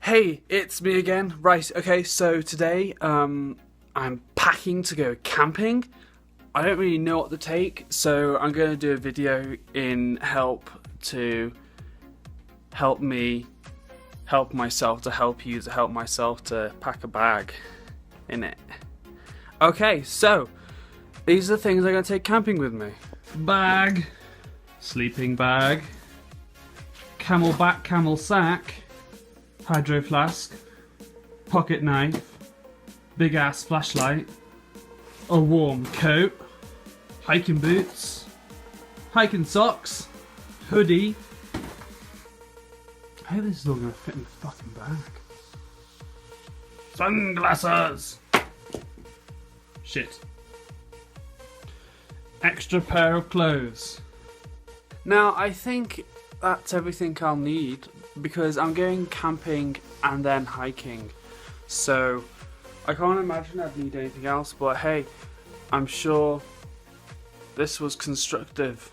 Hey, it's me again. Right, okay, so today I'm packing to go camping. I don't really know what to take, so I'm going to do a video in help to help me help myself, to help you, to help myself to pack a bag in it. Okay, so these are the things I'm going to take camping with me. Bag, sleeping bag, camelback camel sack, hydro flask, pocket knife, big ass flashlight, a warm coat, hiking boots, hiking socks, hoodie. I hope this is all gonna fit in the fucking bag. Sunglasses! Shit. Extra pair of clothes. Now I think that's everything I'll need because I'm going camping and then hiking. So I can't imagine I'd need anything else, but hey, I'm sure this was constructive